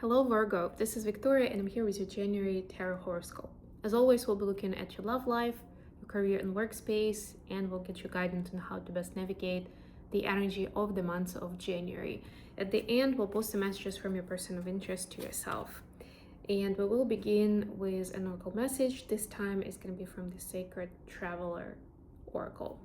Hello Virgo, this is Victoria and I'm here with your January tarot horoscope. As always, we'll be looking at your love life, your career and workspace, and we'll get you guidance on how to best navigate the energy of the month of January. At the end, we'll post the messages from your person of interest to yourself. And we will begin with an oracle message. This time is going to be from the Sacred Traveler Oracle.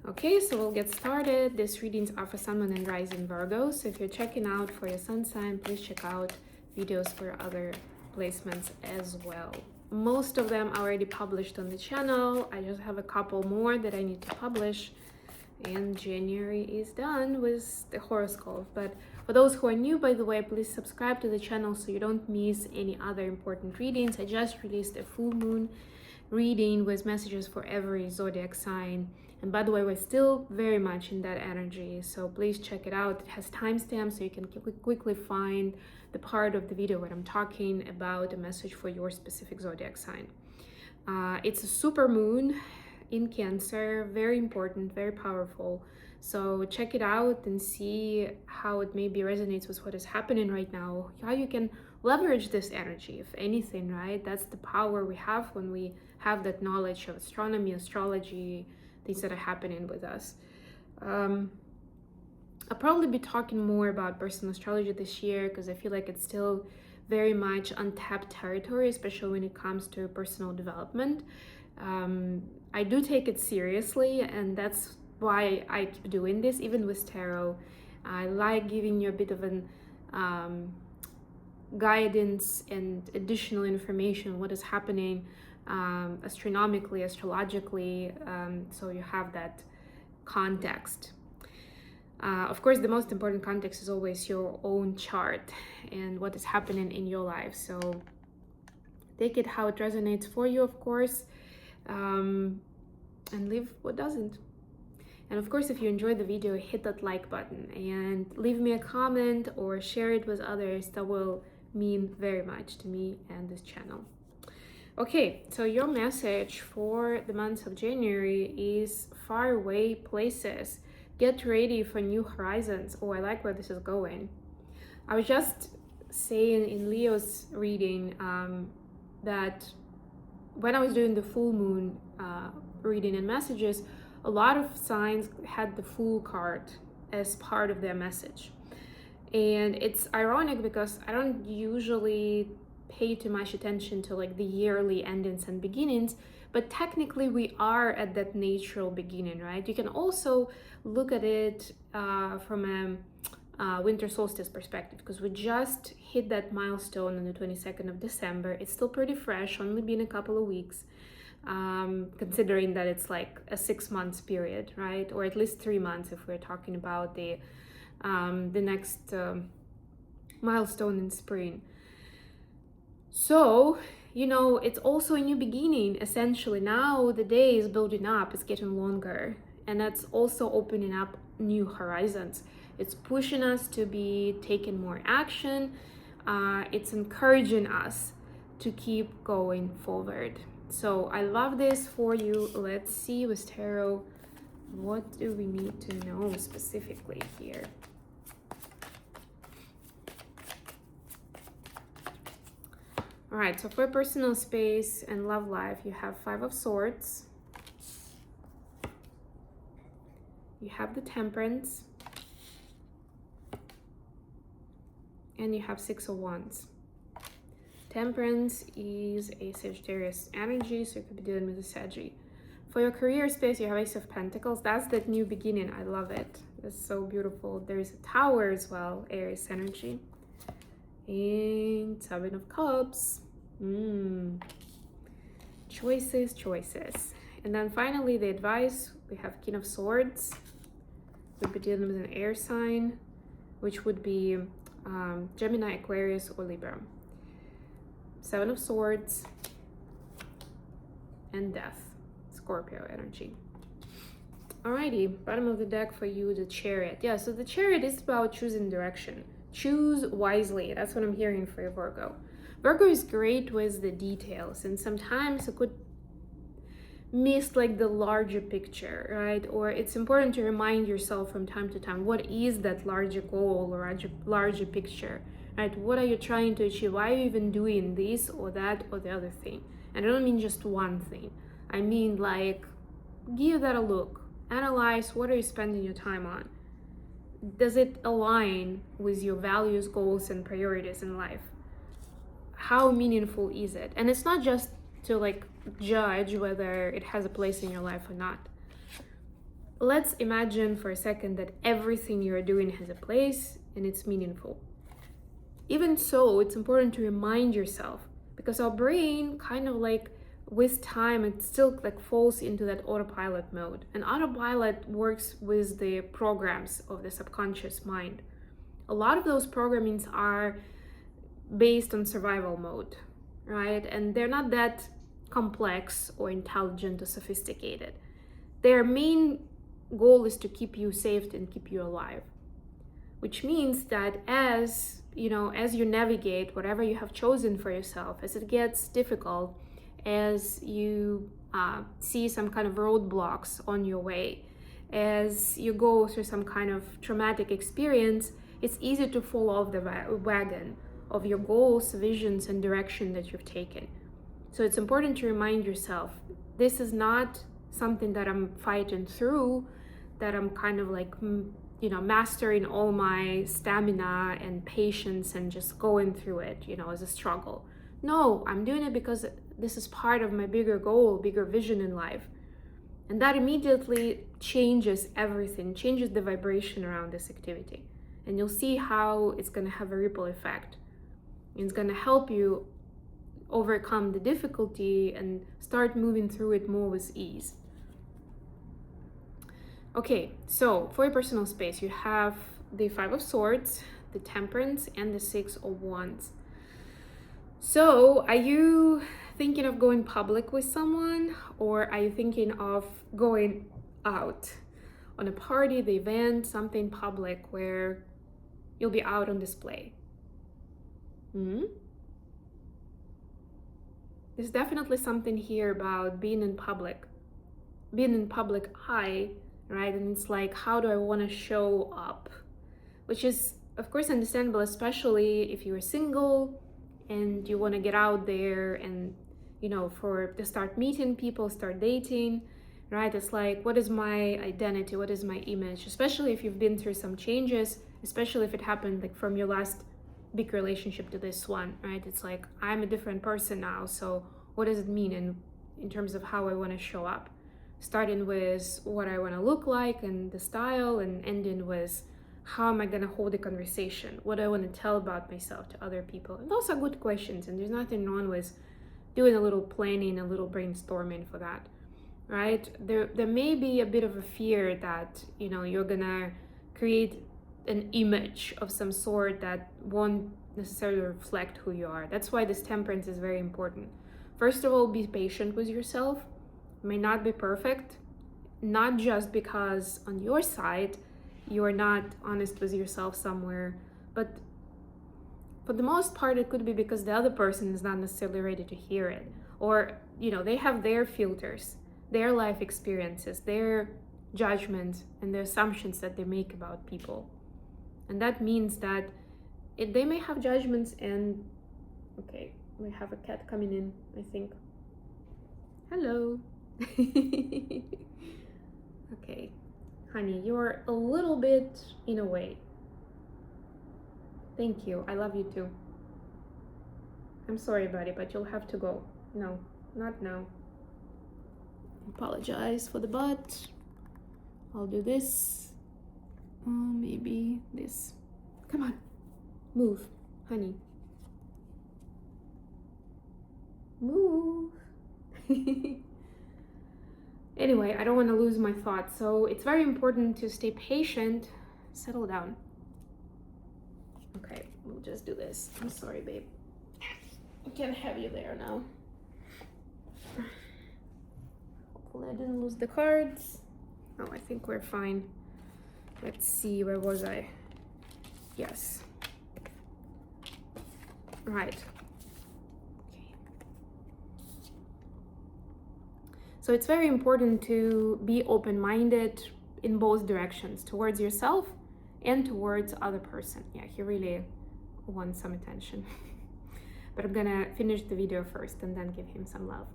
Okay, so we'll get started. These readings are for Sun, Moon, and Rising Virgo. So if you're checking out for your sun sign, please check out videos for other placements as well. Most of them are already published on the channel. I just have a couple more that I need to publish. And January is done with the horoscope. But for those who are new, by the way, please subscribe to the channel so you don't miss any other important readings. I just released a full moon reading with messages for every zodiac sign. And by the way, we're still very much in that energy, so please check it out. It has timestamps so you can quickly find the part of the video where I'm talking about a message for your specific zodiac sign. It's a super moon in Cancer, very important, very powerful. So check it out and see how it maybe resonates with what is happening right now, how you can leverage this energy, if anything, right? That's the power we have when we have that knowledge of astronomy, astrology, things that are happening with us. I'll probably be talking more about personal astrology this year because I feel like it's still very much untapped territory, especially when it comes to personal development. I do take it seriously, and that's why I keep doing this, even with tarot. I like giving you a bit of an guidance and additional information, what is happening astronomically, astrologically, so you have that context. Of course, the most important context is always your own chart and what is happening in your life. So take it how it resonates for you, of course, and leave what doesn't. And of course, if you enjoyed the video, hit that like button and leave me a comment or share it with others. That will mean very much to me and this channel. Okay, so your message for the month of January is faraway places. Get ready for new horizons. Oh, I like where this is going. I was just saying in Leo's reading that when I was doing the full moon reading and messages, a lot of signs had the Fool card as part of their message. And it's ironic because I don't usually pay too much attention to like the yearly endings and beginnings, but technically we are at that natural beginning, right? You can also look at it from a winter solstice perspective, because we just hit that milestone on the 22nd of December. It's still pretty fresh, only been a couple of weeks, considering that it's like a 6 months period, right? Or at least 3 months if we're talking about the next milestone in spring. So, you know, it's also a new beginning, essentially. Now the day is building up, it's getting longer, and that's also opening up new horizons. It's pushing us to be taking more action. It's encouraging us to keep going forward. So I love this for you. Let's see with tarot, what do we need to know specifically here? All right, so for personal space and love life, you have 5 of Swords. You have the Temperance. And you have 6 of Wands. Temperance is a Sagittarius energy, so you could be dealing with a Saggy. For your career space, you have Ace of Pentacles. That's that new beginning. I love it. It's so beautiful. There's a Tower as well, Aries energy. And 7 of Cups. Choices. And then finally, the advice, we have King of Swords. We'd be dealing with an air sign, which would be Gemini, Aquarius, or Libra. 7 of Swords and Death, Scorpio energy. Alrighty, bottom of the deck for you, the Chariot. Yeah, so the Chariot is about choosing direction. Choose wisely. That's what I'm hearing for you, Virgo. Virgo is great with the details, and sometimes it could miss like the larger picture, right? Or it's important to remind yourself from time to time, what is that larger goal or larger picture, right? What are you trying to achieve? Why are you even doing this or that or the other thing? And I don't mean just one thing. I mean, like, give that a look. Analyze, what are you spending your time on? Does it align with your values, goals, and priorities in life? How meaningful is it? And it's not just to like judge whether it has a place in your life or not. Let's imagine for a second that everything you're doing has a place and it's meaningful. Even so, it's important to remind yourself, because our brain kind of like with time, it still like falls into that autopilot mode. And autopilot works with the programs of the subconscious mind. A lot of those programmings are based on survival mode, right? And they're not that complex or intelligent or sophisticated. Their main goal is to keep you safe and keep you alive, which means that as you navigate whatever you have chosen for yourself, as it gets difficult, as you see some kind of roadblocks on your way, as you go through some kind of traumatic experience, it's easy to fall off the wagon of your goals, visions, and direction that you've taken. So it's important to remind yourself, this is not something that I'm fighting through, that I'm kind of like, mastering all my stamina and patience and just going through it, as a struggle. No, I'm doing it because this is part of my bigger goal, bigger vision in life. And that immediately changes everything, changes the vibration around this activity. And you'll see how it's going to have a ripple effect. It's going to help you overcome the difficulty and start moving through it more with ease. Okay, so for your personal space, you have the Five of Swords, the Temperance, and the Six of Wands. So are you thinking of going public with someone, or are you thinking of going out on a party, the event, something public where you'll be out on display? There's definitely something here about being in public eye, right? And it's like, how do I want to show up? Which is, of course, understandable, especially if you're single and you want to get out there and, to start meeting people, start dating, right? It's like, what is my identity? What is my image? Especially if you've been through some changes, especially if it happened like from your last big relationship to this one, right? It's like, I'm a different person now. So what does it mean in terms of how I want to show up? Starting with what I want to look like and the style, and ending with how am I going to hold a conversation? What do I want to tell about myself to other people? And those are good questions, and there's nothing wrong with doing a little planning, a little brainstorming for that, right? There may be a bit of a fear that, you're going to create an image of some sort that won't necessarily reflect who you are. That's why this Temperance is very important. First of all, be patient with yourself. It may not be perfect, not just because on your side you're not honest with yourself somewhere, but for the most part it could be because the other person is not necessarily ready to hear it, or they have their filters, their life experiences, their judgments, and the assumptions that they make about people. And that means that they may have judgments. And okay, we have a cat coming in, I think. Hello. Okay, honey, you're a little bit in a way. Thank you, I love you too. I'm sorry, buddy, but you'll have to go. No, not now. Apologize for the butt. I'll do this. Maybe this. Come on, move, honey. Move. Anyway, I don't want to lose my thoughts, so it's very important to stay patient. Settle down. Okay, we'll just do this. I'm sorry, babe. I can't have you there now. Hopefully I didn't lose the cards. Oh, I think we're fine. Let's see, where was I? Yes. Right. Okay. So it's very important to be open-minded in both directions, towards yourself and towards other person. Yeah, he really wants some attention. But I'm gonna finish the video first and then give him some love.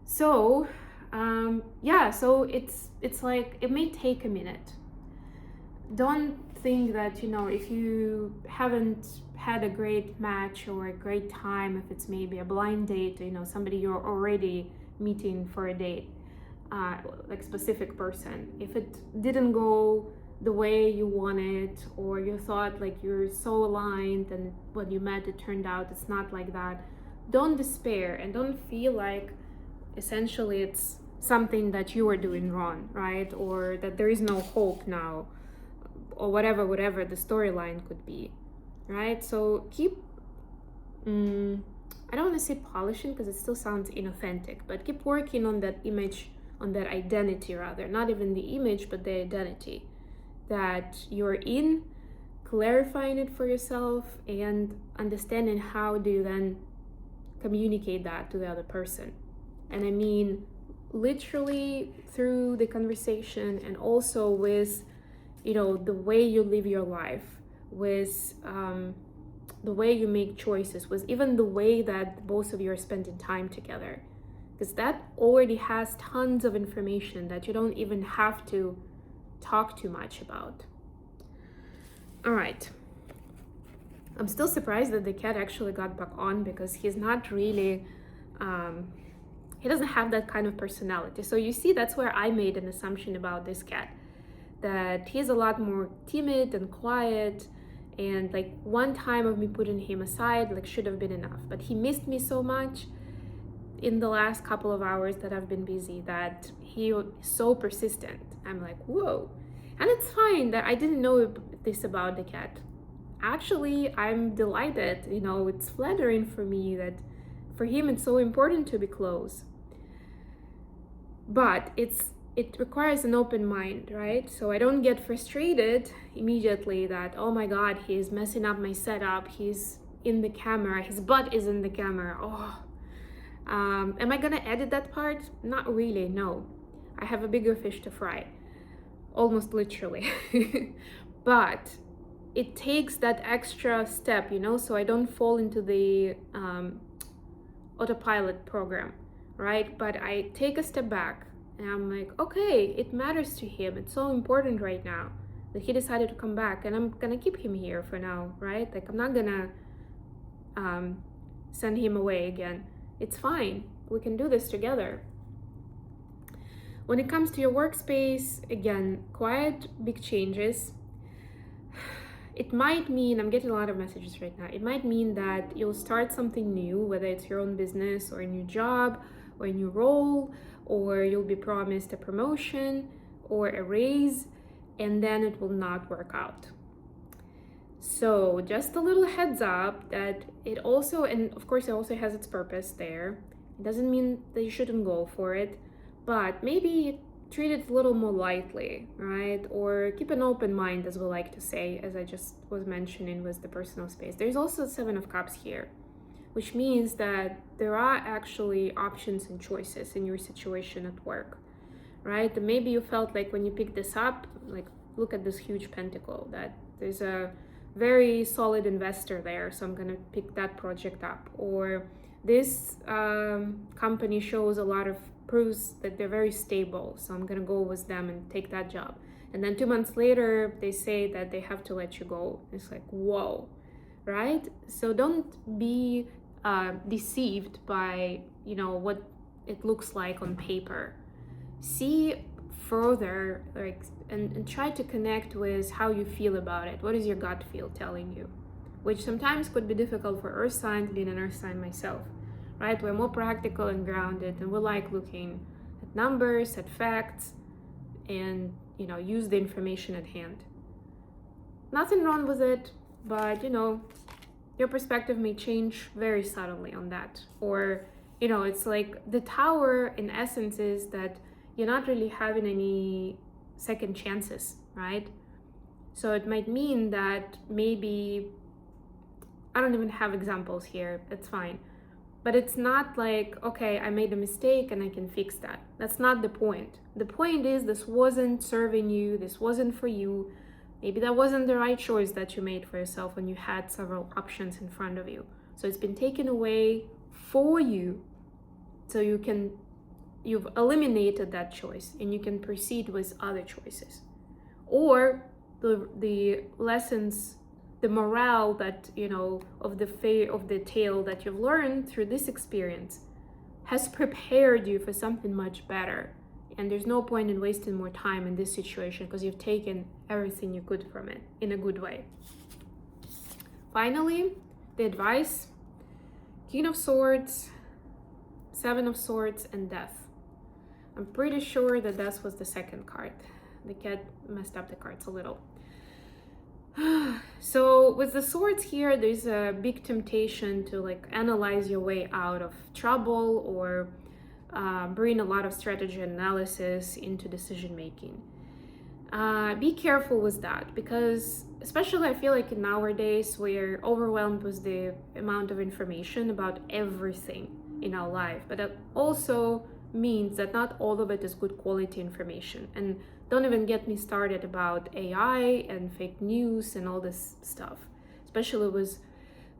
So so it's like, it may take a minute. Don't think that, if you haven't had a great match or a great time, if it's maybe a blind date, somebody you're already meeting for a date, like specific person, if it didn't go the way you wanted, or you thought like you're so aligned and when you met it turned out it's not like that, don't despair and don't feel like essentially it's something that you are doing wrong, right? Or that there is no hope now, or whatever the storyline could be, right? So keep I don't want to say polishing because it still sounds inauthentic, but keep working on that image, on that identity rather, not even the image but the identity that you're in, clarifying it for yourself and understanding how do you then communicate that to the other person. And I mean literally through the conversation, and also with the way you live your life, with the way you make choices, with even the way that both of you are spending time together, because that already has tons of information that you don't even have to talk too much about. All right, I'm still surprised that the cat actually got back on, because he's not really he doesn't have that kind of personality. So you see, that's where I made an assumption about this cat, that he's a lot more timid and quiet, and like one time of me putting him aside like should have been enough, but he missed me so much in the last couple of hours that I've been busy that he was so persistent. I'm like, whoa. And it's fine that I didn't know this about the cat. Actually, I'm delighted, it's flattering for me that for him it's so important to be close. But it requires an open mind, right? So I don't get frustrated immediately that, oh my God, he's messing up my setup, he's in the camera, his butt is in the camera. Am I gonna edit that part? Not really, no. I have a bigger fish to fry, almost literally. But it takes that extra step, so I don't fall into the autopilot program, right? But I take a step back and I'm like, okay, it matters to him. It's so important right now that he decided to come back, and I'm gonna keep him here for now, right? Like, I'm not gonna send him away again. It's fine. We can do this together. When it comes to your workspace, again, quiet big changes. It might mean, I'm getting a lot of messages right now, it might mean that you'll start something new, whether it's your own business or a new job or a new role, or you'll be promised a promotion or a raise, and then it will not work out. So just a little heads up that it also, and of course it also has its purpose there. It doesn't mean that you shouldn't go for it, but maybe treat it a little more lightly, right? Or keep an open mind, as we like to say, as I just was mentioning with the personal space. There's also 7 of Cups here, which means that there are actually options and choices in your situation at work, right? And maybe you felt like when you picked this up, like, look at this huge pentacle, that there's a very solid investor there, so I'm gonna pick that project up. Or this company shows a lot of proves that they're very stable, so I'm gonna go with them and take that job. And then 2 months later, they say that they have to let you go. It's like, whoa, right? So don't be deceived by, what it looks like on paper. See further, like, and try to connect with how you feel about it. What is your gut feel telling you? Which sometimes could be difficult for earth signs, being an earth sign myself, right? We're more practical and grounded, and we like looking at numbers, at facts, and use the information at hand. Nothing wrong with it, but your perspective may change very subtly on that. Or it's like the Tower in essence is that you're not really having any second chances, right? So it might mean that maybe, I don't even have examples here, it's fine, but it's not like, okay, I made a mistake and I can fix that. That's not the point. The point is, this wasn't serving you, this wasn't for you, Maybe that wasn't the right choice that you made for yourself when you had several options in front of you. So it's been taken away for you, so you've eliminated that choice and you can proceed with other choices. Or the lessons, the morale that, of the tale that you've learned through this experience has prepared you for something much better. And there's no point in wasting more time in this situation because you've taken everything you could from it in a good way. Finally, the advice: King of Swords, Seven of Swords, and Death. I'm pretty sure that Death was the second card. The cat messed up the cards a little. So with the swords here, there's a big temptation to analyze your way out of trouble or bring a lot of strategy analysis into decision making. Be careful with that, because especially I feel like nowadays we're overwhelmed with the amount of information about everything in our life, but that also means that not all of it is good quality information. And don't even get me started about AI and fake news and all this stuff, especially with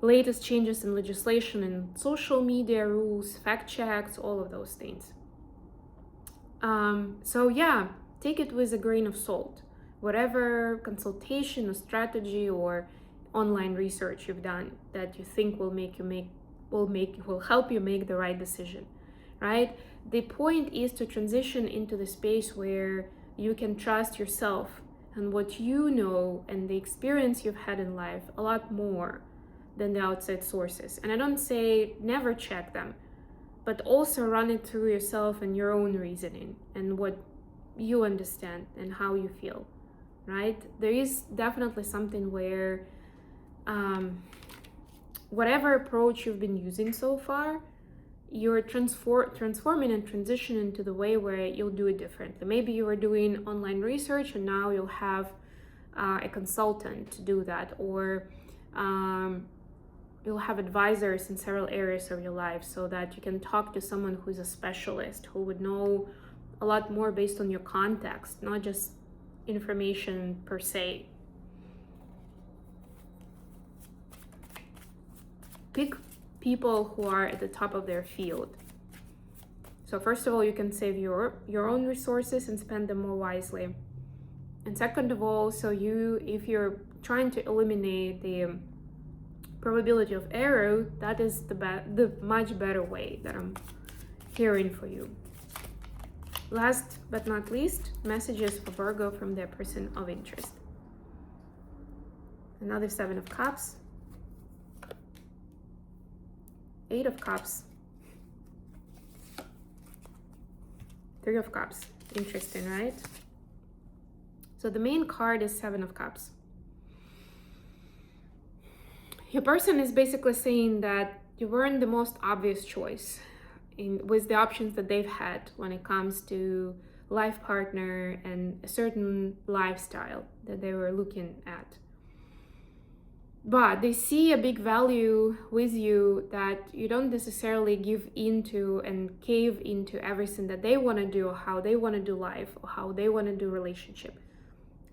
latest changes in legislation and social media rules, fact checks, all of those things. So yeah, take it with a grain of salt. Whatever consultation or strategy or online research you've done that you think will help you make the right decision, right? The point is to transition into the space where you can trust yourself and what you know and the experience you've had in life a lot more than the outside sources. And I don't say never check them, but also run it through yourself and your own reasoning and what you understand and how you feel, right? There is definitely something where whatever approach you've been using so far, you're transforming and transitioning to the way where you'll do it differently. Maybe you were doing online research and now you'll have a consultant to do that, or you'll have advisors in several areas of your life so that you can talk to someone who's a specialist, who would know a lot more based on your context, not just information per se. Pick people who are at the top of their field. So first of all, you can save your own resources and spend them more wisely. And second of all, if you're trying to eliminate the probability of error, that is the much better way that I'm hearing for you. Last but not least, messages for Virgo from their person of interest. Another Seven of Cups, Eight of Cups, Three of Cups. Interesting, right? So the main card is Seven of Cups. Your person is basically saying that you weren't the most obvious choice with the options that they've had when it comes to life partner and a certain lifestyle that they were looking at. But they see a big value with you that you don't necessarily give into and cave into everything that they want to do, or how they want to do life, or how they want to do relationship.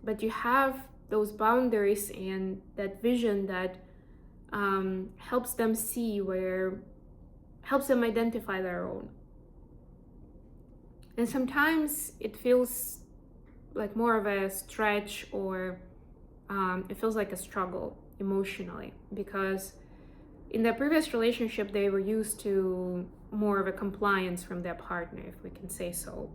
But you have those boundaries and that vision that helps them helps them identify their own. And sometimes it feels like more of a stretch, or it feels like a struggle emotionally, because in their previous relationship they were used to more of a compliance from their partner, if we can say so,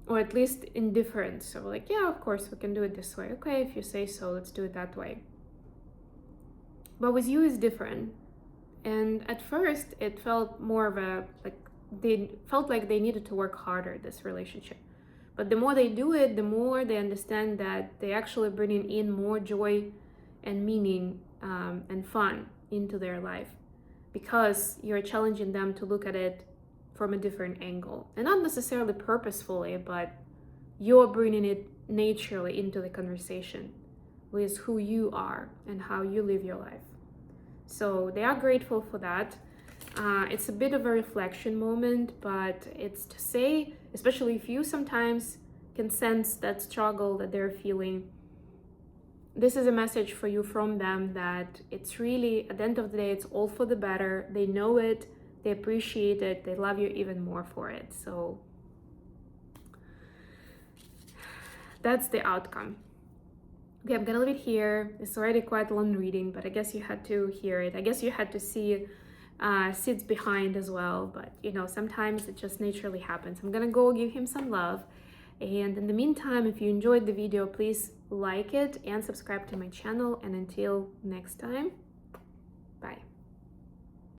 or at least indifference. So yeah, of course we can do it this way. Okay, if you say so, let's do it that way. But with you is different. And at first it felt more of they felt like they needed to work harder, this relationship. But the more they do it, the more they understand that they're actually bringing in more joy and meaning and fun into their life, because you're challenging them to look at it from a different angle, and not necessarily purposefully, but you're bringing it naturally into the conversation with who you are and how you live your life. So they are grateful for that. It's a bit of a reflection moment, but it's to say, especially if you sometimes can sense that struggle that they're feeling, this is a message for you from them that it's really, at the end of the day, it's all for the better. They know it, they appreciate it, they love you even more for it. So that's the outcome. Okay, I'm gonna leave it here. It's already quite a long reading, but I guess you had to hear it. I guess you had to see sits behind as well, but you know, sometimes it just naturally happens. I'm gonna go give him some love. And in the meantime, if you enjoyed the video, please like it and subscribe to my channel. And until next time, bye.